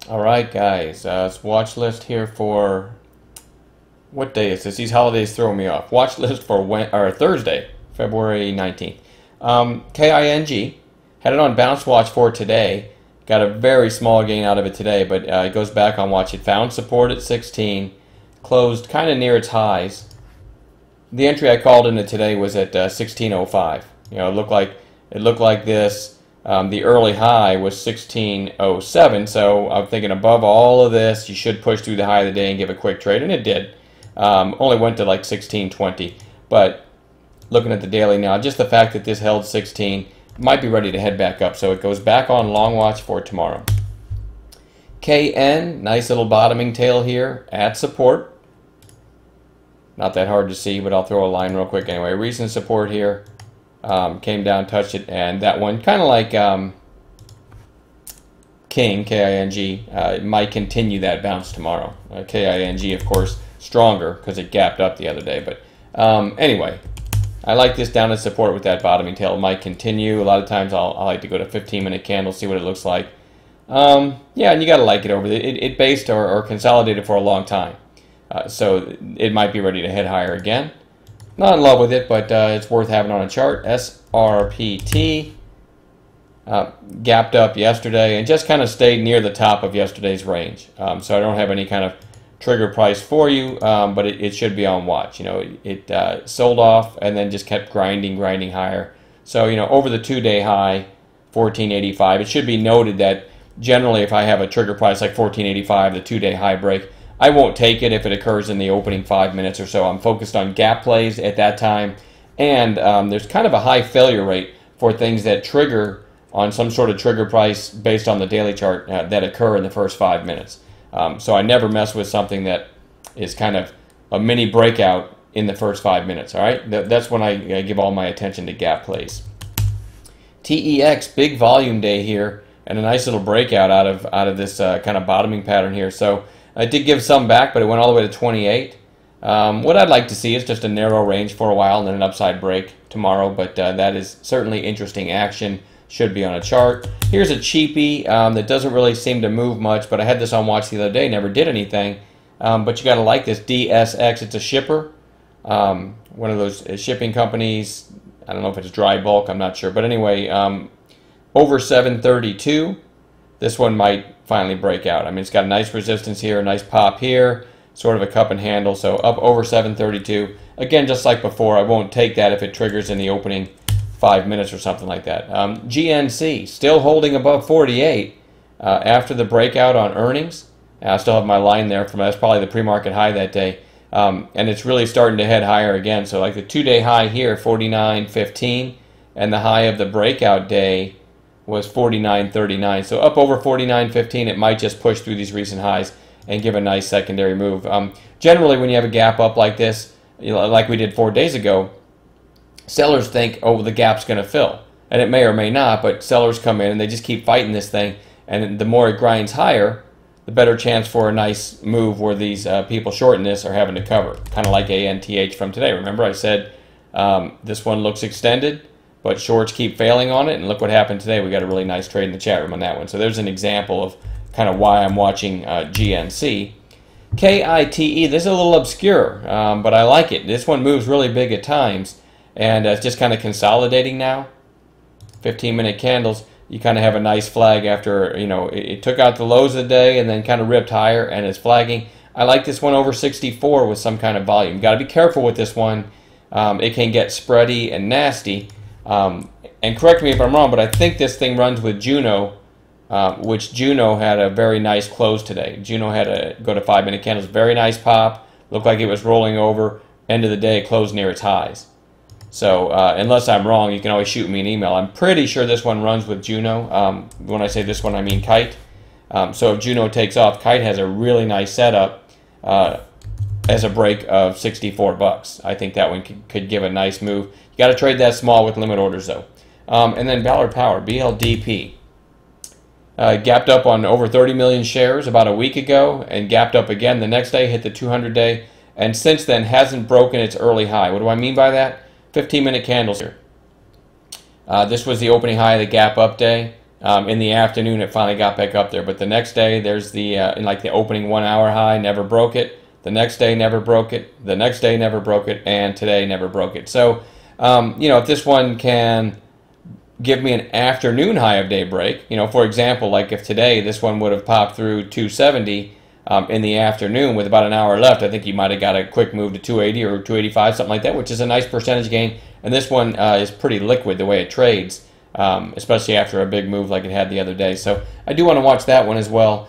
All right, guys. It's watch list here for what day is this? These holidays throw me off. Watch list for Thursday, February 19th. KING had it on bounce watch for today. Got a very small gain out of it today, but it goes back on watch. It found support at 16, closed kind of near its highs. The entry I called into today was at 1605. You know, it looked like this. The early high was 1607, so I'm thinking above all of this, you should push through the high of the day and give a quick trade, and it did. Only went to like 1620, but looking at the daily now, just the fact that this held 16 might be ready to head back up, so it goes back on long watch for tomorrow. KN, nice little bottoming tail here at support. Not that hard to see, but I'll throw a line real quick anyway. Recent support here. Came down, touched it, and that one, kind of like King, KING, might continue that bounce tomorrow. KING, of course, stronger because it gapped up the other day. But anyway, I like this down at support with that bottoming tail. It might continue. A lot of times I like to go to 15-minute candles, see what it looks like. Yeah, and you got to like it over there. It based or consolidated for a long time. So it might be ready to head higher again. Not in love with it, but it's worth having on a chart. SRPT gapped up yesterday and just kind of stayed near the top of yesterday's range. So I don't have any kind of trigger price for you, but it should be on watch. You know, it sold off and then just kept grinding higher. So, you know, over the 2-day high, 1485, it should be noted that generally if I have a trigger price like 1485, the 2-day high break, I won't take it if it occurs in the opening 5 minutes or so. I'm focused on gap plays at that time, and there's kind of a high failure rate for things that trigger on some sort of trigger price based on the daily chart that occur in the first 5 minutes. So I never mess with something that is kind of a mini breakout in the first 5 minutes. All right, that's when I give all my attention to gap plays. TEX, big volume day here, and a nice little breakout out of this kind of bottoming pattern here. So I did give some back, but it went all the way to 28. What I'd like to see is just a narrow range for a while and then an upside break tomorrow, but that is certainly interesting action. Should be on a chart. Here's a cheapie that doesn't really seem to move much, but I had this on watch the other day, never did anything. But you got to like this DSX. It's a shipper, one of those shipping companies. I don't know if it's dry bulk, I'm not sure. But anyway, over 732. This one might finally break out. I mean, it's got a nice resistance here, a nice pop here, sort of a cup and handle, so up over 732. Again, just like before, I won't take that if it triggers in the opening 5 minutes or something like that. GNC, still holding above 48 after the breakout on earnings. I still have my line there from that's probably the pre-market high that day. And it's really starting to head higher again. So like the 2-day high here, 49.15, and the high of the breakout day was 49.39. So up over 49.15, it might just push through these recent highs and give a nice secondary move. Generally, when you have a gap up like this, you know, like we did 4 days ago, sellers think, oh, the gap's going to fill. And it may or may not, but sellers come in and they just keep fighting this thing. And the more it grinds higher, the better chance for a nice move where these people shorting this are having to cover. Kind of like ANTH from today. Remember I said this one looks extended, but shorts keep failing on it, and look what happened today. We got a really nice trade in the chat room on that one. So there's an example of kind of why I'm watching GNC. KITE, this is a little obscure, but I like it. This one moves really big at times, and it's just kind of consolidating now. 15-minute candles, you kind of have a nice flag after, you know, it took out the lows of the day and then kind of ripped higher, and it's flagging. I like this one over 64 with some kind of volume. Got to be careful with this one. It can get spready and nasty. And correct me if I'm wrong, but I think this thing runs with Juno, which Juno had a very nice close today. Juno had a go to 5-minute candles, very nice pop. Looked like it was rolling over. End of the day, it closed near its highs. So unless I'm wrong, you can always shoot me an email. I'm pretty sure this one runs with Juno. When I say this one, I mean Kite. So if Juno takes off, Kite has a really nice setup as a break of 64 bucks. I think that one could give a nice move. You got to trade that small with limit orders though. And then Ballard Power, BLDP. Gapped up on over 30 million shares about a week ago and gapped up again the next day, hit the 200-day, and since then hasn't broken its early high. What do I mean by that? 15-minute candles here. This was the opening high of the gap up day. In the afternoon, it finally got back up there. But the next day, there's the in like the opening 1 hour high, never broke it. The next day, never broke it. The next day, never broke it. And today, never broke it. So, if this one can give me an afternoon high of day break, for example, like if today this one would have popped through 270 in the afternoon with about an hour left, I think you might have got a quick move to 280 or 285, something like that, which is a nice percentage gain. And this one is pretty liquid the way it trades. Especially after a big move like it had the other day. So I do want to watch that one as well.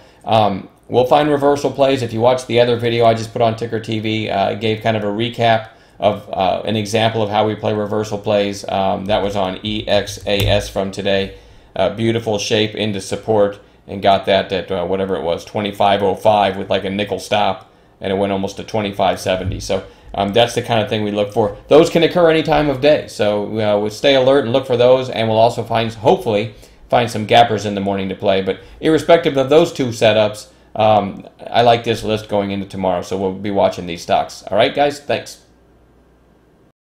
We'll find reversal plays. If you watch the other video I just put on Ticker TV, I gave kind of a recap of an example of how we play reversal plays. That was on EXAS from today. Beautiful shape into support, and got that at whatever it was, 25.05 with like a nickel stop, and it went almost to 25.70. So that's the kind of thing we look for. Those can occur any time of day, so we'll stay alert and look for those, and we'll also hopefully find some gappers in the morning to play. But irrespective of those two setups, I like this list going into tomorrow, so we'll be watching these stocks. All right, guys, thanks.